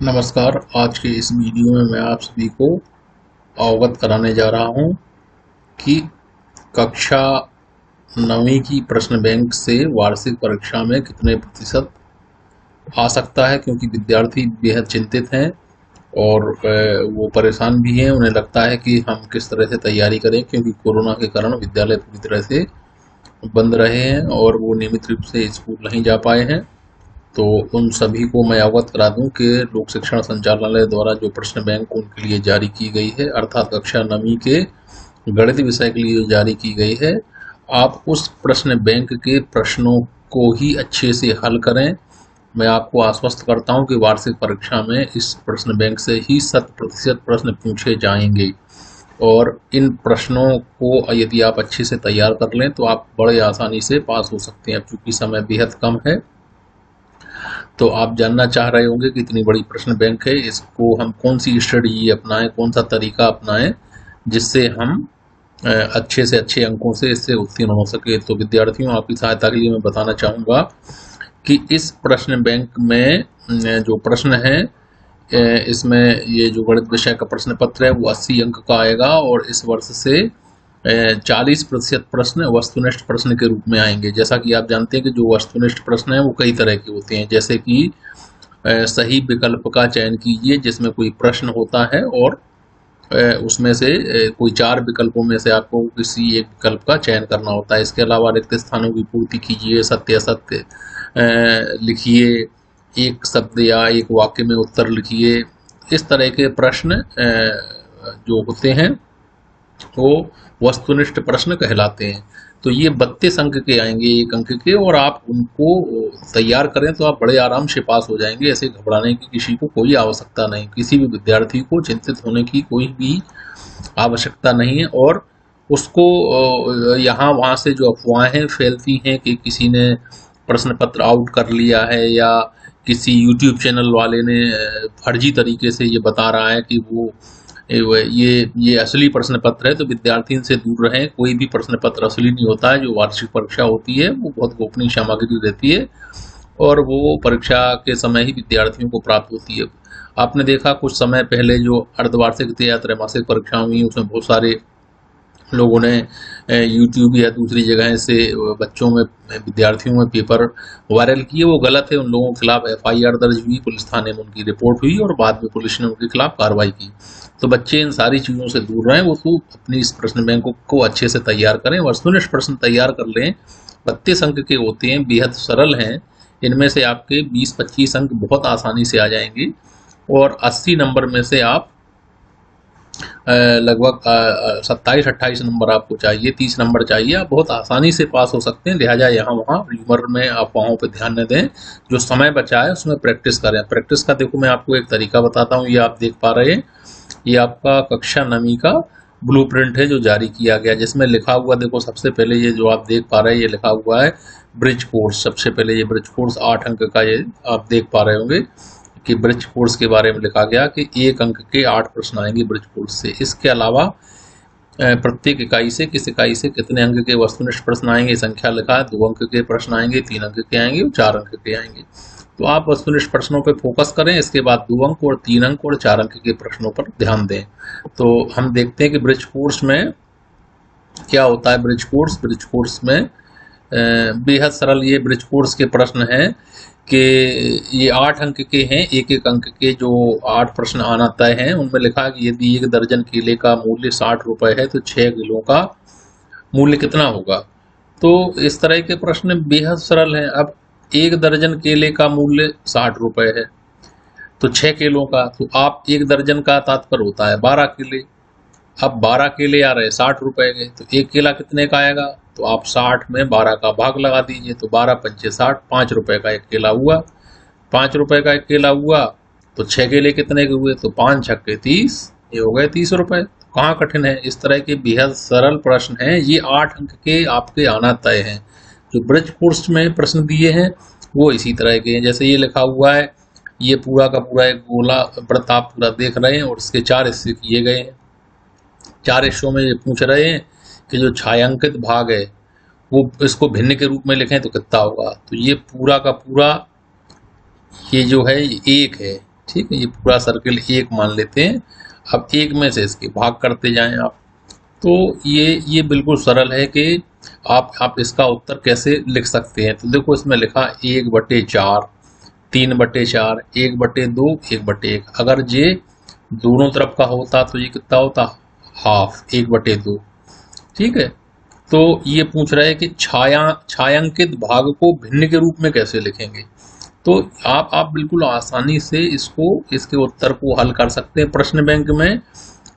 नमस्कार। आज के इस वीडियो में मैं आप सभी को अवगत कराने जा रहा हूं कि कक्षा 9वीं की प्रश्न बैंक से वार्षिक परीक्षा में कितने प्रतिशत आ सकता है, क्योंकि विद्यार्थी बेहद चिंतित हैं और वो परेशान भी हैं। उन्हें लगता है कि हम किस तरह से तैयारी करें, क्योंकि कोरोना के कारण विद्यालय पूरी तरह से बंद रहे हैं और वो नियमित रूप से स्कूल नहीं जा पाए हैं। तो उन सभी को मैं अवगत करा दूं कि लोक शिक्षण संचालनालय द्वारा जो प्रश्न बैंक उनके लिए जारी की गई है, अर्थात कक्षा 9वीं के गणित विषय के लिए जो जारी की गई है, आप उस प्रश्न बैंक के प्रश्नों को ही अच्छे से हल करें। मैं आपको आश्वस्त करता हूं कि वार्षिक परीक्षा में इस प्रश्न बैंक से ही 100% प्रश्न पूछे जाएंगे और इन प्रश्नों को यदि आप अच्छे से तैयार कर लें तो आप बड़े आसानी से पास हो सकते हैं। अब चूंकि समय बेहद कम है तो आप जानना चाह रहे होंगे कि इतनी बड़ी प्रश्न बैंक है, इसको हम कौन सी स्ट्रेटजी अपनाएं, कौन सा तरीका अपनाएं जिससे हम अच्छे से अच्छे अंकों से इससे उत्तीर्ण हो सके। तो विद्यार्थियों, आपकी सहायता के लिए मैं बताना चाहूँगा कि इस प्रश्न बैंक में जो प्रश्न है, इसमें ये जो गणित विषय का प्रश्न पत्र है वो 80 अंक का आएगा और इस वर्ष से 40% प्रश्न वस्तुनिष्ठ प्रश्न के रूप में आएंगे। जैसा कि आप जानते हैं कि जो वस्तुनिष्ठ प्रश्न है वो कई तरह के होते हैं, जैसे कि सही विकल्प का चयन कीजिए, जिसमें कोई प्रश्न होता है और उसमें से कोई 4 विकल्पों में से आपको किसी एक विकल्प का चयन करना होता है। इसके अलावा रिक्त स्थानों की पूर्ति कीजिए, सत्य असत्य लिखिए, एक शब्द या एक वाक्य में उत्तर लिखिए। इस तरह के प्रश्न जो होते हैं वो वस्तुनिष्ठ प्रश्न कहलाते हैं। तो ये 32 अंक के आएंगे, 1 अंक के, और आप उनको तैयार करें तो आप बड़े आराम से पास हो जाएंगे। ऐसे घबराने की किसी को कोई आवश्यकता नहीं, किसी भी विद्यार्थी को चिंतित होने की कोई भी आवश्यकता नहीं है। और उसको यहाँ वहाँ से जो अफवाहें फैलती हैं कि किसी ने प्रश्न पत्र आउट कर लिया है या किसी यूट्यूब चैनल वाले ने फर्जी तरीके से ये बता रहा है कि वो ये असली प्रश्न पत्र है, तो विद्यार्थी इनसे दूर रहें। कोई भी प्रश्न पत्र असली नहीं होता है। जो वार्षिक परीक्षा होती है वो बहुत गोपनीय सामग्री रहती है और वो परीक्षा के समय ही विद्यार्थियों को प्राप्त होती है। आपने देखा कुछ समय पहले जो अर्धवार्षिक या त्रैमासिक परीक्षा हुई, उसमें बहुत सारे लोगों ने यूट्यूब या दूसरी जगह से बच्चों में, विद्यार्थियों में पेपर वायरल किए। वो गलत है। उन लोगों के खिलाफ FIR दर्ज हुई, पुलिस थाने में उनकी रिपोर्ट हुई और बाद में पुलिस ने उनके खिलाफ कार्रवाई की। तो बच्चे इन सारी चीज़ों से दूर रहें। वो तो अपनी इस प्रश्न बैंक को अच्छे से तैयार करें, वस्तुनिष्ठ प्रश्न तैयार कर लें। 32 अंक के होते हैं, बेहद सरल हैं। इनमें से आपके 20-25 अंक बहुत आसानी से आ जाएंगे और 80 नंबर में से आप लगभग 27-28 नंबर आपको चाहिए, 30 नंबर चाहिए, आप बहुत आसानी से पास हो सकते हैं। लिहाजा यहाँ वहाँ र्यूमर में अफवाहों पर ध्यान न दें। जो समय बचा है उसमें प्रैक्टिस करें। प्रैक्टिस का देखो मैं आपको एक तरीका बताता हूँ। ये आप देख पा रहे हैं, ये आपका कक्षा 9वीं का ब्लूप्रिंट है जो जारी किया गया, जिसमें लिखा हुआ, देखो सबसे पहले ये जो आप देख पा रहे हैं ये लिखा हुआ है ब्रिज कोर्स। सबसे पहले ये ब्रिज कोर्स 8 अंक का, ये आप देख पा रहे होंगे कि ब्रिज कोर्स के बारे में लिखा गया कि 1 अंक के 8 प्रश्न आएंगे ब्रिज कोर्स से। इसके अलावा प्रत्येक इकाई से, किस इकाई से कितने अंक के वस्तुनिष्ठ प्रश्न आएंगे, संख्या लिखा है। 2 अंक के प्रश्न आएंगे, 3 अंक के आएंगे और 4 अंक के आएंगे। तो आप वस्तुनिष्ठ प्रश्नों पर फोकस करें। इसके बाद 2 अंक और 3 अंक और 4 अंक के प्रश्नों पर ध्यान दें। तो हम देखते हैं कि ब्रिज कोर्स में क्या होता है। ब्रिज कोर्स में बेहद सरल ये ब्रिज कोर्स के प्रश्न हैं कि ये 8 अंक के हैं। 1-1 अंक के जो 8 प्रश्न आना तय हैं, उनमें लिखा है कि यदि 1 दर्जन केले का मूल्य 60 रुपए है तो 6 किलो का मूल्य कितना होगा। तो इस तरह के प्रश्न बेहद सरल हैं। अब 1 दर्जन केले का मूल्य 60 रुपए है तो 6 किलो का, तो आप 1 दर्जन का तात्पर्य होता है 12 केले। अब 12 केले आ रहे 60 रुपए के, तो 1 केला कितने का आएगा, तो आप 60 में 12 का भाग लगा दीजिए। तो 12 पंचे 60, 5 रुपए का 1 केला हुआ। 5 रुपए का 1 केला हुआ तो 6 केले कितने के हुए, तो 5 छक्के 30, ये हो गए 30 रुपए। तो कहाँ कठिन है। इस तरह के बेहद सरल प्रश्न हैं। ये 8 अंक के आपके आना तय हैं। जो ब्रिज कोर्स में प्रश्न दिए हैं वो इसी तरह के हैं। जैसे ये लिखा हुआ है, ये पूरा का पूरा एक गोला वृत्त आप पूरा देख रहे हैं और इसके 4 हिस्से किए गए हैं। 4 हिस्सों में ये पूछ रहे हैं कि जो छायांकित भाग है वो इसको भिन्न के रूप में लिखें तो कितना होगा। तो ये पूरा का पूरा ये जो है 1 है, ठीक है, ये पूरा सर्किल एक मान लेते हैं। अब एक में से इसके भाग करते जाएं आप। तो ये बिल्कुल सरल है कि आप इसका उत्तर कैसे लिख सकते हैं। तो देखो इसमें लिखा 1/4, 3/4, 1/2, 1/1। अगर ये दोनों तरफ का होता तो ये कितना होता, हाफ, 1/2। ठीक है, तो ये पूछ रहा है कि छायांकित भाग को भिन्न के रूप में कैसे लिखेंगे। तो आप बिल्कुल आसानी से इसके उत्तर को हल कर सकते हैं। प्रश्न बैंक में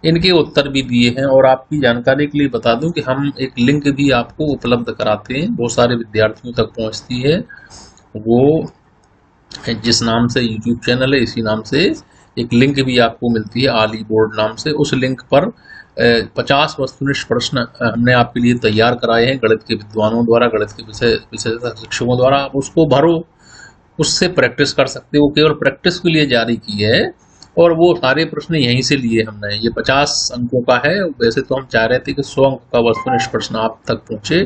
इनके उत्तर भी दिए हैं, और आपकी जानकारी के लिए बता दूं कि हम एक लिंक भी आपको उपलब्ध कराते हैं, बहुत सारे विद्यार्थियों तक पहुंचती है। वो जिस नाम से यूट्यूब चैनल है, इसी नाम से एक लिंक भी आपको मिलती है, आली बोर्ड नाम से। उस लिंक पर 50 वस्तुनिष्ठ प्रश्न हमने आपके लिए तैयार कराए हैं गणित के विद्वानों द्वारा, गणित के विषय शिक्षकों द्वारा। आप उसको भरो, उससे प्रैक्टिस कर सकते हो, केवल प्रैक्टिस के लिए जारी की है। और वो सारे प्रश्न यहीं से लिए हमने। ये 50 अंकों का है। वैसे तो हम चाह रहे थे कि 100 अंक का वस्तुनिष्ठ प्रश्न आप तक पहुंचे,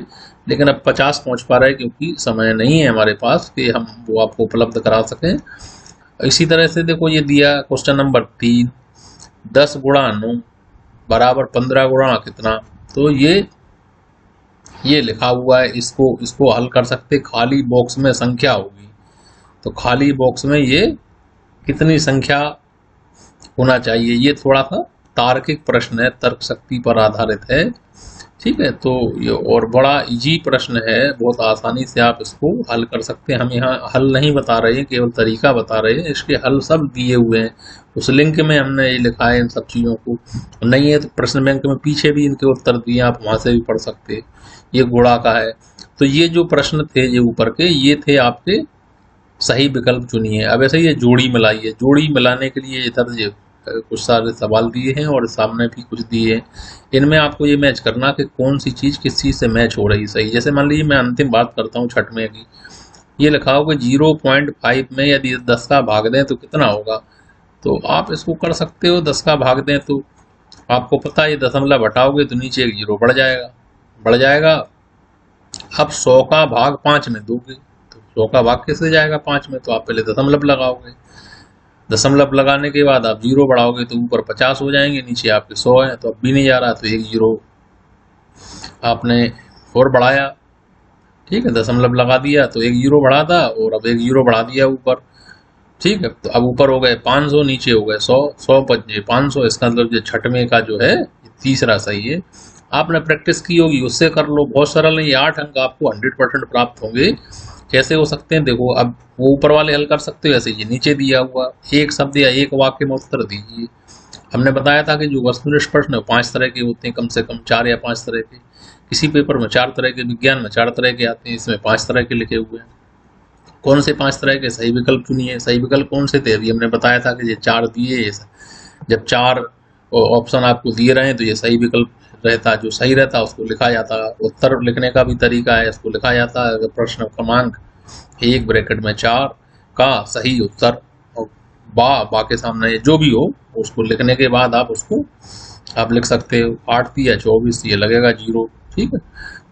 लेकिन अब 50 पहुंच पा रहे हैं क्योंकि समय नहीं है हमारे पास कि हम वो आपको उपलब्ध करा सकें। इसी तरह से देखो ये दिया क्वेश्चन नंबर 3, 10 गुणा 9 बराबर 15 गुणा कितना। तो ये लिखा हुआ है, इसको हल कर सकते। खाली बॉक्स में संख्या होगी, तो खाली बॉक्स में ये कितनी संख्या होना चाहिए। ये थोड़ा सा तार्किक प्रश्न है, तर्क शक्ति पर आधारित है। ठीक है, तो ये और बड़ा इजी प्रश्न है, बहुत आसानी से आप इसको हल कर सकते हैं। हम यहाँ हल नहीं बता रहे हैं, केवल तरीका बता रहे हैं। इसके हल सब दिए हुए हैं, उस लिंक में हमने ये लिखा है इन सब चीज़ों को। नहीं है तो प्रश्न बैंक में पीछे भी इनके उत्तर दिए, आप वहाँ से भी पढ़ सकते हैं। ये गुणा का है। तो ये जो प्रश्न थे ये ऊपर के, ये थे आपके सही विकल्प चुनिए। अब ऐसे ये जोड़ी मिलाइए, जोड़ी मिलाने के लिए इधर कुछ सारे सवाल दिए हैं और सामने भी कुछ दिए हैं। इनमें आपको ये मैच करना कि कौन सी चीज़ किस चीज़ से मैच हो रही सही। जैसे मान लीजिए मैं अंतिम बात करता हूँ छठवें की। ये लिखा होगा 0.5 में यदि 10 का भाग दें तो कितना होगा। तो आप इसको कर सकते हो, 10 का भाग दें तो आपको पता है ये दशमलव हटाओगे तो नीचे एक 0 बढ़ जाएगा। अब 100 का भाग 5 में दोगे तो 100 का भाग कैसे जाएगा 5 में, तो आप पहले दशमलव लगाओगे। दशमलव लगाने के बाद आप 0 बढ़ाओगे तो ऊपर 50 हो जाएंगे, नीचे आपके 100 है, तो अब भी नहीं जा रहा, तो एक 0 आपने और बढ़ाया। ठीक है, दशमलव लगा दिया तो एक 0 बढ़ा था, और अब एक 0 बढ़ा दिया ऊपर। ठीक है, तो अब ऊपर हो गए 500, नीचे हो गए 100, 100 + 500। इसका मतलब जो छठवें का जो है तीसरा सही है। आपने प्रैक्टिस की होगी, उससे कर लो, बहुत सरल है। ये 8 अंक आपको 100% प्राप्त होंगे। कैसे हो सकते हैं देखो, अब वो ऊपर वाले हल कर सकते हो, ऐसे ये नीचे दिया हुआ एक शब्द या एक वाक्य में उत्तर दीजिए। हमने बताया था कि जो वस्तुनिष्ठ प्रश्न है 5 तरह के होते हैं, कम से कम 4 या 5 तरह के। किसी पेपर में 4 तरह के, विज्ञान में 4 तरह के आते हैं, इसमें 5 तरह के लिखे हुए हैं। कौन से 5 तरह के, सही विकल्प चुनिए। सही विकल्प कौन से थे, अभी हमने बताया था कि ये 4 दिए। जब 4 ऑप्शन आपको दिए रहे तो ये सही विकल्प रहता, जो सही रहता उसको लिखा जाता। उत्तर लिखने का भी तरीका है, इसको लिखा जाता है प्रश्न क्रमांक 1 ब्रैकेट में 4 का सही उत्तर, और बा के सामने जो भी हो उसको लिखने के बाद आप लिख सकते हो। 8 या 24, ये लगेगा 0। ठीक है,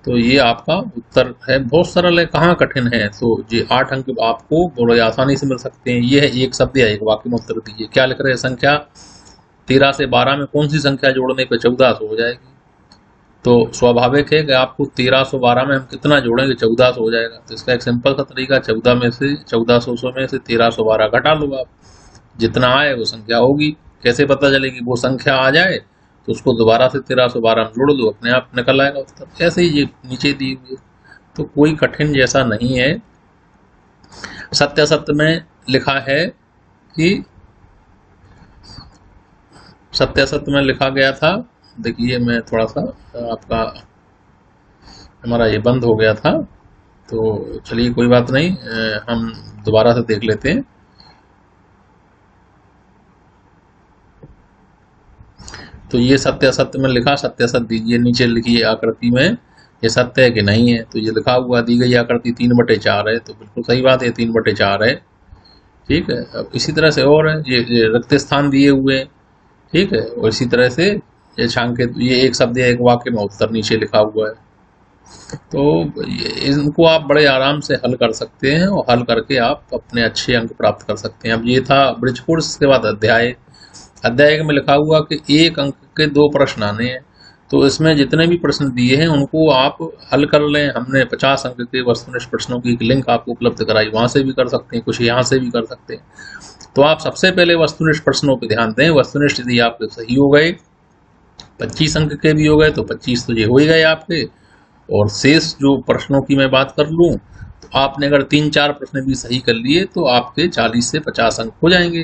तो ये आपका उत्तर है। बहुत सरल है, कहाँ कठिन है। तो ये 8 अंक आपको बड़े आसानी से मिल सकते हैं। ये है एक शब्द या एक वाक्य में उत्तर दीजिए। क्या लिख रहे हैं, संख्या 13 से 12 में कौन सी संख्या जोड़ने पे 1400 हो जाएगी। तो स्वाभाविक है कि आपको 1312 में हम कितना जोड़ेंगे, 1400 हो जाएगा। तो इसका एक सिंपल सा तरीका, 14 में से 1400 में से 1312 घटा लो आप, जितना आए वो संख्या होगी। कैसे पता चलेगी, वो संख्या आ जाए तो उसको दोबारा से 1312 में जोड़ दो, अपने आप निकल आएगा उत्तर। ऐसे ही ये नीचे दी हुई, तो कोई कठिन जैसा नहीं है। सत्यासत्य में लिखा है कि सत्यासत्य में लिखा गया था, देखिए मैं थोड़ा सा आपका हमारा ये बंद हो गया था, तो चलिए कोई बात नहीं, हम दोबारा से देख लेते हैं। तो ये सत्यासत्य में लिखा, सत्यासत्य दीजिए, नीचे लिखिए आकृति में ये सत्य है कि नहीं है। तो ये लिखा हुआ दी गई आकृति 3/4 है, तो बिल्कुल सही बात है, 3/4 है। ठीक है, अब इसी तरह से और है, ये रिक्त स्थान दिए हुए हैं। ठीक है, और इसी तरह से ये छांकित, ये एक शब्द या एक वाक्य में उत्तर नीचे लिखा हुआ है। तो इनको आप बड़े आराम से हल कर सकते हैं और हल करके आप अपने अच्छे अंक प्राप्त कर सकते हैं। अब ये था ब्रिज कोर्स, के बाद अध्याय में लिखा हुआ कि 1 अंक के 2 प्रश्न आने हैं। तो इसमें जितने भी प्रश्न दिए हैं उनको आप हल कर लें। हमने 50 अंक के वस्तुनिष्ठ प्रश्नों की एक लिंक आपको उपलब्ध कराई, वहां से भी कर सकते हैं, कुछ यहाँ से भी कर सकते हैं। तो आप सबसे पहले वस्तुनिष्ठ प्रश्नों पर ध्यान दें। वस्तुनिष्ठ यदि आपके सही हो गए, 25 अंक के भी हो गए, तो 25 तो ये हो ही गए आपके। और शेष जो प्रश्नों की मैं बात कर लूँ, तो आपने अगर 3-4 प्रश्न भी सही कर लिए तो आपके 40 से 50 अंक हो जाएंगे।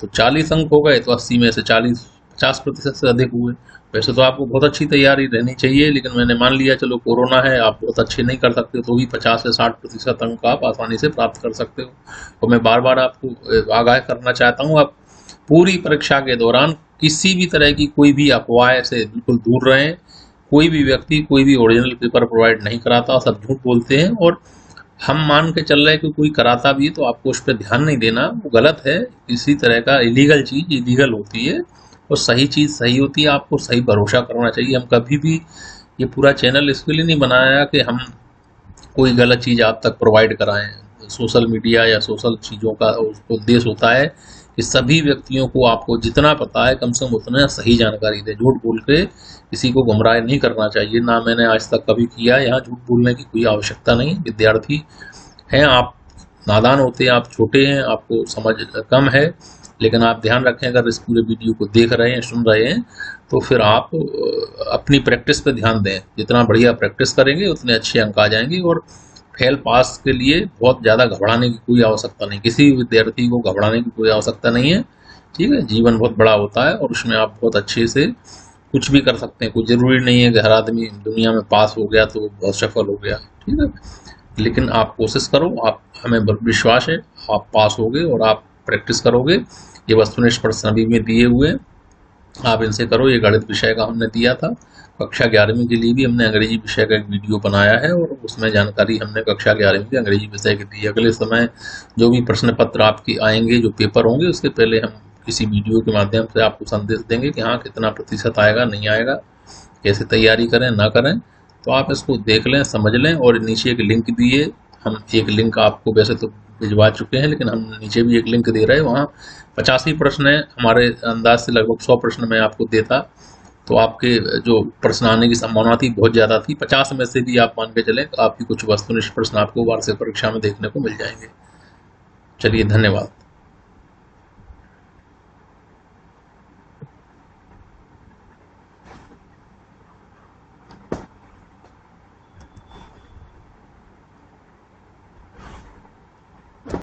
तो 40 अंक हो गए तो 80 में से 50% से अधिक हुए। वैसे तो आपको बहुत अच्छी तैयारी रहनी चाहिए, लेकिन मैंने मान लिया चलो कोरोना है, आप बहुत अच्छे नहीं कर सकते, तो भी 50 से 60% अंक आप आसानी से प्राप्त कर सकते हो। और मैं बार बार आपको आगाह करना चाहता हूँ, आप पूरी परीक्षा के दौरान किसी भी तरह की कोई भी अफवाह से बिल्कुल दूर रहें। कोई भी व्यक्ति कोई भी ओरिजिनल पेपर प्रोवाइड नहीं कराता, सब झूठ बोलते हैं। और हम मान के चल रहे हैं कि कोई कराता भी है तो आपको उस पर ध्यान नहीं देना, वो गलत है। किसी तरह का इलीगल चीज़ इलीगल होती है और सही चीज़ सही होती है। आपको सही भरोसा करना चाहिए। हम कभी भी, ये पूरा चैनल इसके लिए नहीं बनाया कि हम कोई गलत चीज़ आप तक प्रोवाइड कराएं। सोशल मीडिया या सोशल चीज़ों का उद्देश्य होता है कि सभी व्यक्तियों को आपको जितना पता है कम से कम उतना सही जानकारी दे। झूठ बोल के किसी को गुमराह नहीं करना चाहिए, ना मैंने आज तक कभी किया। यहाँ झूठ बोलने की कोई आवश्यकता नहीं। विद्यार्थी हैं आप, नादान होते हैं, आप छोटे हैं, आपको समझ कम है, लेकिन आप ध्यान रखें, अगर इस पूरे वीडियो को देख रहे हैं, सुन रहे हैं, तो फिर आप अपनी प्रैक्टिस पे ध्यान दें। जितना बढ़िया प्रैक्टिस करेंगे उतने अच्छे अंक आ जाएंगे। और फेल पास के लिए बहुत ज़्यादा घबराने की कोई आवश्यकता नहीं, किसी भी विद्यार्थी को घबराने की कोई आवश्यकता नहीं है। ठीक है, जीवन बहुत बड़ा होता है और उसमें आप बहुत अच्छे से कुछ भी कर सकते हैं। कोई ज़रूरी नहीं है कि हर आदमी दुनिया में पास हो गया तो बहुत सफल हो गया। ठीक है, लेकिन आप कोशिश करो, आप, हमें विश्वास है आप पास होगे और आप प्रैक्टिस करोगे। ये वस्तुनिष्ठ प्रश्न अभी में दिए हुए, आप इनसे करो। ये गणित विषय का हमने दिया था। कक्षा 11वीं के लिए भी हमने अंग्रेजी विषय का एक वीडियो बनाया है और उसमें जानकारी हमने कक्षा 11वीं के अंग्रेजी विषय की दी। अगले समय जो भी प्रश्न पत्र आपके आएंगे, जो पेपर होंगे, उसके पहले हम किसी वीडियो के माध्यम से आपको संदेश देंगे कि हाँ कितना प्रतिशत आएगा, नहीं आएगा, कैसे तैयारी करें ना करें। तो आप इसको देख लें, समझ लें। और नीचे एक लिंक दिए, हम एक लिंक आपको वैसे तो भिजवा चुके हैं, लेकिन हम नीचे भी एक लिंक दे रहे हैं। वहाँ 85 प्रश्न है, हमारे अंदाज से लगभग 100 प्रश्न मैं आपको देता तो आपके जो प्रश्न आने की संभावना थी बहुत ज़्यादा थी। 50 में से भी आप मान के चलें, आपकी कुछ वस्तुनिष्ठ प्रश्न आपको वार्षिक परीक्षा में देखने को मिल जाएंगे। चलिए, धन्यवाद।